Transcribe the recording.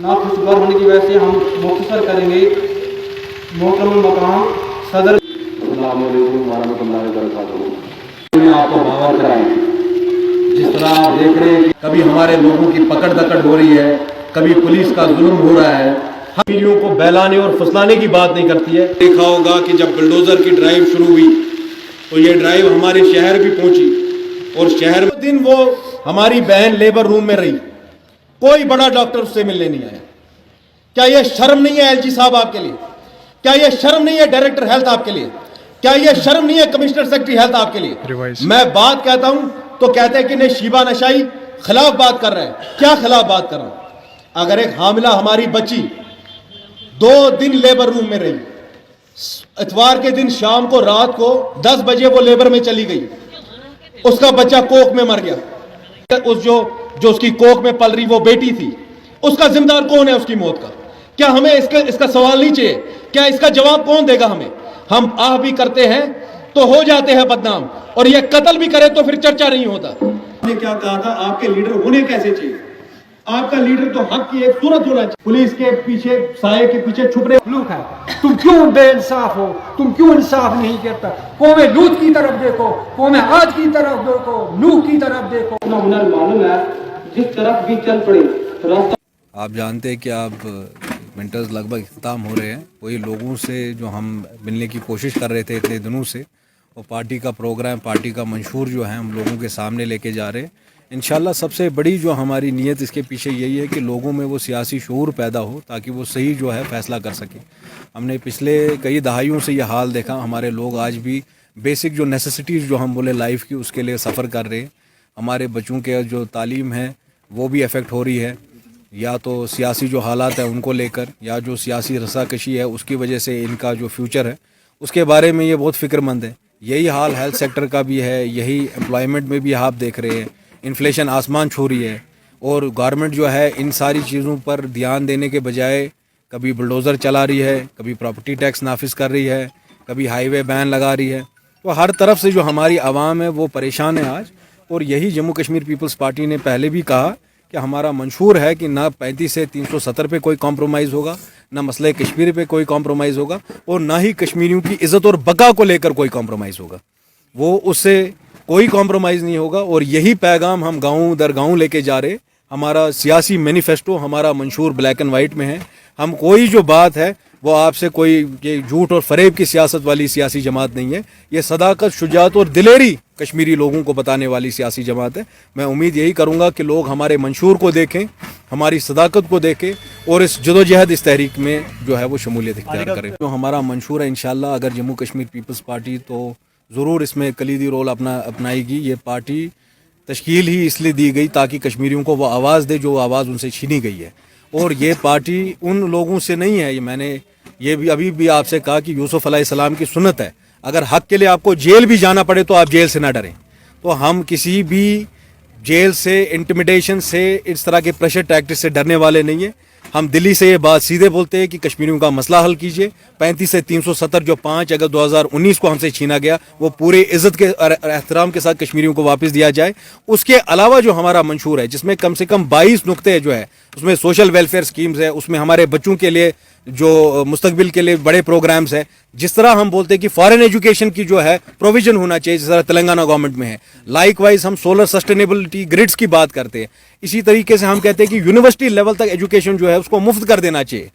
नाखुशगवार होने की वजह से हम मुख्तसर करेंगे। मोहतरम मकाम सदर आपको बावर कराएं। जिस तरह आप देख रहे हैं कि कभी हमारे लोगों की पकड़ दकड़ हो रही है, कभी पुलिस का जुल्म हो रहा है, हम पीढ़ियों को बहलाने और फुसलाने की बात नहीं करती है। देखा होगा कि जब बुलडोजर की ड्राइव शुरू हुई तो ये ड्राइव हमारे शहर भी पहुंची और शहर में दिन वो हमारी बहन लेबर रूम में रही, कोई बड़ा डॉक्टर उससे मिलने नहीं आया। क्या ये शर्म नहीं है एलजी साहब आपके लिए? क्या ये शर्म नहीं है डायरेक्टर हेल्थ आपके लिए? क्या ये शर्म नहीं है कमिश्नर सेक्रेटरी हेल्थ आपके लिए? मैं बात कहता हूं तो कहते हैं कि नहीं शीबा नशाई खिलाफ बात कर रहे हैं। क्या खिलाफ बात कर रहे हैं? अगर एक हामिला हमारी बच्ची 2 दिन लेबर रूम में रही, इतवार के दिन शाम को रात को 10 बजे वो लेबर में चली गई, उसका बच्चा कोख में मर गया, उस जो उसकी कोख में पल रही वो बेटी थी, उसका जिम्मेदार कौन है उसकी मौत का? क्या हमें इसका सवाल नहीं चाहिए? क्या इसका जवाब कौन देगा हमें? हम आह भी करते हैं तो हो जाते हैं बदनाम, और ये कत्ल भी करे तो फिर चर्चा नहीं होता। ने क्या कहा था, आपके लीडर होने कैसे चाहिए? आपका लीडर तो हक की एक सूरत होना चाहिए। पुलिस के पीछे, साये के पीछे छुप रहे मखलूक है। तुम क्यों बेइंसाफ हो? तुम क्यों इंसाफ नहीं करता? कौमे लूत की तरफ देखो, कौमे आद की तरफ देखो, नूह की तरफ देखो। हुनर मालूम है, जिस तरफ भी चल पड़े रास्ता। आप जानते हैं कि आप विंटर्स लगभग इख्तिताम हो रहे हैं। वही लोगों से जो हम मिलने की कोशिश कर रहे थे इतने दिनों से, वो पार्टी का प्रोग्राम, पार्टी का मंशूर जो है हम लोगों के सामने लेके जा रहे हैं। इंशाल्लाह सबसे बड़ी जो हमारी नीयत इसके पीछे यही है कि लोगों में वो सियासी शऊर पैदा हो ताकि वो सही जो है फ़ैसला कर सकें। हमने पिछले कई दहाइयों से ये हाल देखा, हमारे लोग आज भी बेसिक जो नेसेसिटीज़ जो हम बोले लाइफ की उसके लिए सफ़र कर रहे हैं। हमारे बच्चों के जो तालीम है वो भी अफेक्ट हो रही है, या तो सियासी जो हालात है उनको लेकर, या जो सियासी रसाकशी है उसकी वजह से इनका जो फ्यूचर है उसके बारे में ये बहुत फ़िक्रमंद है। यही हाल हेल्थ सेक्टर का भी है, यही एम्प्लॉयमेंट में भी आप देख रहे हैं। इन्फ्लेशन आसमान छू रही है और गवर्नमेंट जो है इन सारी चीज़ों पर ध्यान देने के बजाय कभी बुलडोज़र चला रही है, कभी प्रॉपर्टी टैक्स नाफिज कर रही है, कभी हाईवे बैन लगा रही है। तो हर तरफ से जो हमारी आवाम है वो परेशान है आज। और यही जम्मू कश्मीर पीपल्स पार्टी ने पहले भी कहा कि हमारा मंशूर है कि ना 35 से 370 पे कोई कॉम्प्रोमाइज़ होगा, ना मसले कश्मीर पे कोई कॉम्प्रोमाइज़ होगा, और ना ही कश्मीरियों की इज़्ज़त और बका को लेकर कोई कॉम्प्रोमाइज़ होगा। वो उससे कोई कॉम्प्रोमाइज़ नहीं होगा। और यही पैगाम हम गाँव दर गाँव लेके जा रहे। हमारा सियासी मैनिफेस्टो, हमारा मंशूर ब्लैक एंड वाइट में है। हम कोई जो बात है वो आपसे कोई ये झूठ और फरेब की सियासत वाली सियासी जमात नहीं है। ये सदाकत, शुजात और दिलेरी कश्मीरी लोगों को बताने वाली सियासी जमात है। मैं उम्मीद यही करूँगा कि लोग हमारे मंशूर को देखें, हमारी सदाकत को देखें और इस जदोजहद, इस तहरीक में जो है वो शमूलियत इख्तियार करें। जो हमारा मंशूर है इंशाल्लाह अगर जम्मू कश्मीर पीपल्स पार्टी तो ज़रूर इसमें कलीदी रोल अपनाएगी। ये पार्टी तश्कील ही इसलिए दी गई ताकि कश्मीरियों को वो आवाज़ दे जो आवाज़ उनसे छीनी गई है। और ये पार्टी उन लोगों से नहीं है। मैंने ये भी अभी भी आपसे कहा कि यूसुफ अलैहिस्सलाम की सुन्नत है, अगर हक के लिए आपको जेल भी जाना पड़े तो आप जेल से ना डरें। तो हम किसी भी जेल से, इंटिमिडेशन से, इस तरह के प्रेशर टैक्टिक्स से डरने वाले नहीं हैं। हम दिल्ली से ये बात सीधे बोलते हैं कि कश्मीरियों का मसला हल कीजिए। 35 से 370 जो 5 अगस्त 2019 को हमसे छीना गया वो पूरे इज्जत के और एहतराम के साथ कश्मीरियों को वापस दिया जाए। उसके अलावा जो हमारा मंशूर है जिसमें कम से कम 22 नुक्ते जो है, उसमें सोशल वेलफेयर स्कीम्स है, उसमें हमारे बच्चों के लिए जो मुस्तकबिल के लिए बड़े प्रोग्राम्स हैं। जिस तरह हम बोलते हैं कि फॉरेन एजुकेशन की जो है प्रोविजन होना चाहिए जिस तरह तेलंगाना गवर्नमेंट में है। लाइकवाइज हम सोलर सस्टेनेबिलिटी ग्रिड्स की बात करते हैं। इसी तरीके से हम कहते हैं कि यूनिवर्सिटी लेवल तक एजुकेशन जो है उसको मुफ्त कर देना चाहिए।